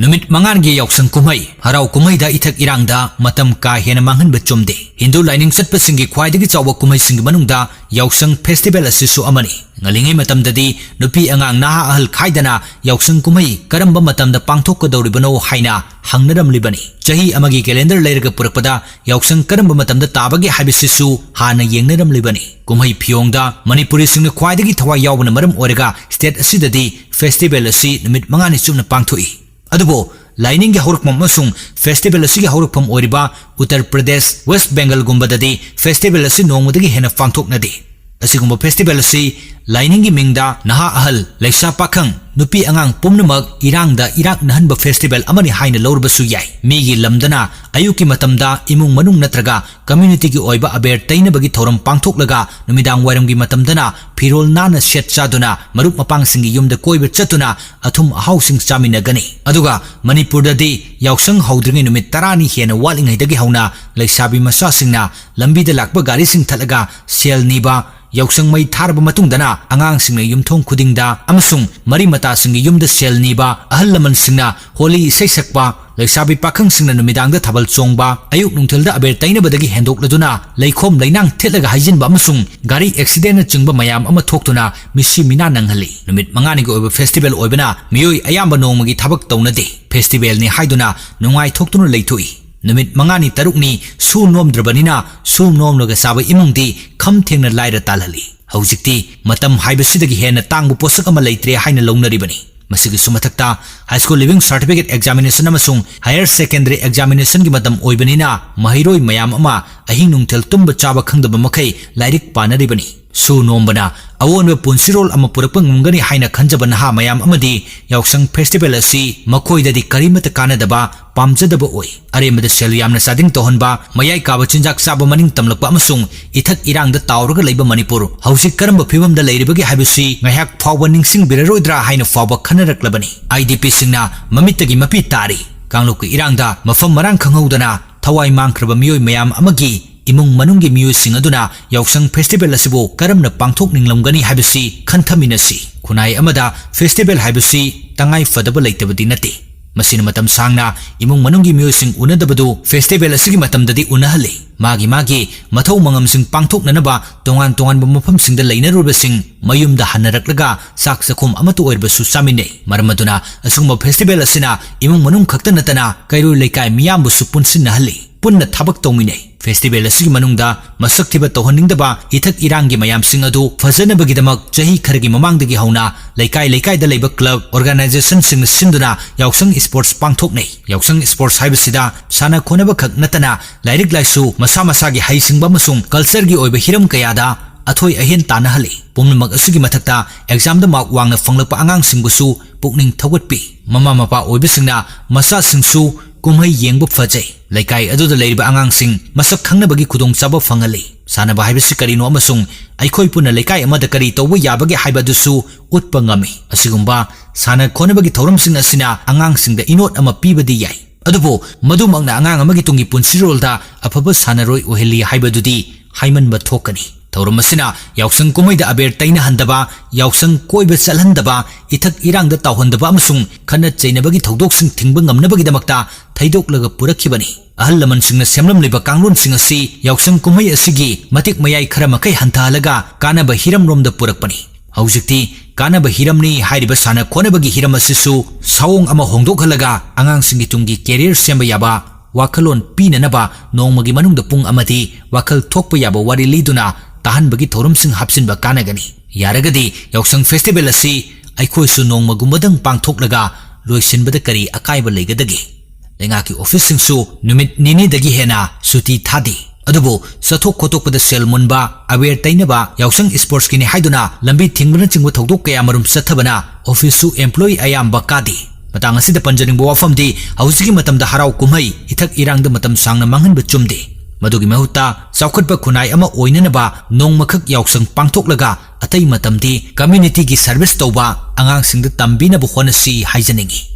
numit mangangi yaosang kumhei harau kumheida ithak erangda matam ka henna manghanba chumde Hindu lining satpasingi khwaidagi chawba kumhei singi manungda yaosang festival asisu amani ngalingai matamdadi nupi angang naha ahal khaidana yaosang kumhei karamba matamda pangthokkodoribano haina hangnaramlibani chahi amagi calendar leiraga purakpada yaosang karamba matamda tabagi habisisu hana yengnaramlibani kumhei phiyongda manipuri singna khwaidagi thawai yawbana maram oraga state asidadi festival asi numit mangani chumna pangthoi adubo lining ge horuk mamasung festival asi ge horuk pam oriba Uttar Pradesh West Bengal gumbadadi festival asi nongmudagi hena pangthoknadi asigumba festival asi lining gi mingda naha ahal leisa pakhang nupi angang pumnamak erangda irak nahanba festival amani haina lorbasu yai migi lamdana ayuki matamda imung manung natraga community gi oiba aber taina bagi thoram pangthoklaga numidang wairam gi matamdana phirol nana shet chaduna marup mapang singi yumda koiba chatuna athum housing chamina gani aduga manipur dadi yaosang haudringi numit tarani hena walingai dagi hauna leisabi masa singna lambi da lakba gari sing thalaga sel niba yaosang mai tharba matungdana angang singna yumthong khudingda amasung mari mata singi yumda sel niba ahal laman singna holi isai sakpa leisabi pakhang singna numidangda thabal chongba ayuk nungthelda aber taina badagi hendokladuna leikhom leinang thetlaga haijinba amasung gari accident na chingba mayam ama thoktuna misi mina nanghali numit mangani go oba festival oibana miyoi ayamba nongmagi thabak taunade festival ni haiduna nungai thoktuna leithoi numit mangani tarukni su nomdrabanina su nomlaga saba imungdi kham thengna laira talhali haujikti matam haibasidagi hena tangbu posak ama leitre haina longnaribani masigi sumathakta high school living certificate examination amasung higher secondary examination gi matam oibanina mahiroi mayam ama ahing nungthel tumba chaba khangdaba makai lairik panaribani su nombana awonba punsirol ama purakpa ngungani haina khanjaba naha mayam amadi yaosang festival asi makoidadi karimata kanadaba pamjadaba oi aremada sel yamna sading tohonba mayai kaba chinjak saba maning tamlakpa amasung ithak erangda tawraga leiba manipur hausik karamba phibamda leiribagi habisi ngaiak phawba ningsing biraroidra haina phawba khanaraklabani idp singna mamittagi mapi tari kangluk erangda mafam marang khanghaudana thawai mangkraba miyoi mayam amagi imung manunggi miyosing aduna yaosang festival asibu karamna pangthok ninglamgani habisi khanthaminasi khunai amada festival habisi tangai fadaba leitabadi nati masina matam sangna imung manunggi miyosing unadabadu festival asigi matamdadi unahale magi mathau mangamsing pangthoknanaba tongan ba mafamsingda leinarubasing mayumda hanaraklaga sak sakhum amatu oirbasu samine maramaduna asungma festival asina imung manung khakta natana kairu leikai miyambu supunsin hale punna thabak tawmine festival asigi manungda masak thiba tohanningdaba ithak erangi mayam sing adu fazanabagidamak chahi khargi mamangdagi hauna leikai da leiba club organization sing sinduna yaosang sports pangthoknei yaosang sports haibasida sana khonaba khak natana lairik laisu masa masagi haisingba masung culture gi oiba hiram kayada athoi ahen tanahali pumnamak asigi mathakta exam da mark wangna fanglakpa angang singbusu pukning thawatpi mama mapa oibasingna masa singsu kumhei yengbu fajai laikai aduda leiriba angang sing masak khangnabagi khudong chaba fangali sanaba haibasi karino amasung aikhoi puna laikai amada kari tawba yabagi haibadusu utpa ngami asigumba sana khonabagi thoram sing asina angang singda inot ama pibadi yai adubo madumangna angang amagi tungi punsirolda afaba sanaroi oheli haibadudi haimanba thokani thoram asina yaosang kumheida aber taina handaba yaosang koiba chalhandaba ithak erangda tawhandaba amasung khana chainabagi thodok sing thingba ngamnabagi damakta thaidok purakhibani ahal laman singna semlam liba kanglon sing asi yaosang kumhei asigi matik mayai khara makai hantahalaga kanaba hiram romda purakpani haujikti kanaba hiramni hairiba sana khonabagi hiram asisu sawong ama hongdokhalaga angang singi tungi career semba yaba wakalon pinanaba nongmagi manungda pung amati wakal thokpa yaba wari liduna tahan bagi thorum sing hapsin ba kanagani yaragadi yaosang festival asi aikhoi su nongmagumbadang pangthoklaga loisinbada kari akaiba leigadagi lengaki office sing su numit nini dagi hena suti thadi adubo sathok khotok sel munba awer tainaba yaosang sports kini haiduna lambi thingbana chingwa thodok kaya marum sathabana office su employee ayamba kadi matang asida panjaning wafamdi hausigi matamda harau kumhei ithak erangda matam sangna manghanba chumde madugi mahutta saukhatba khunai ama oinanaba nongmakhak yaosang pangthoklaga atai matamdi community gi service tawba angang singda tambina bu honasi haijaningi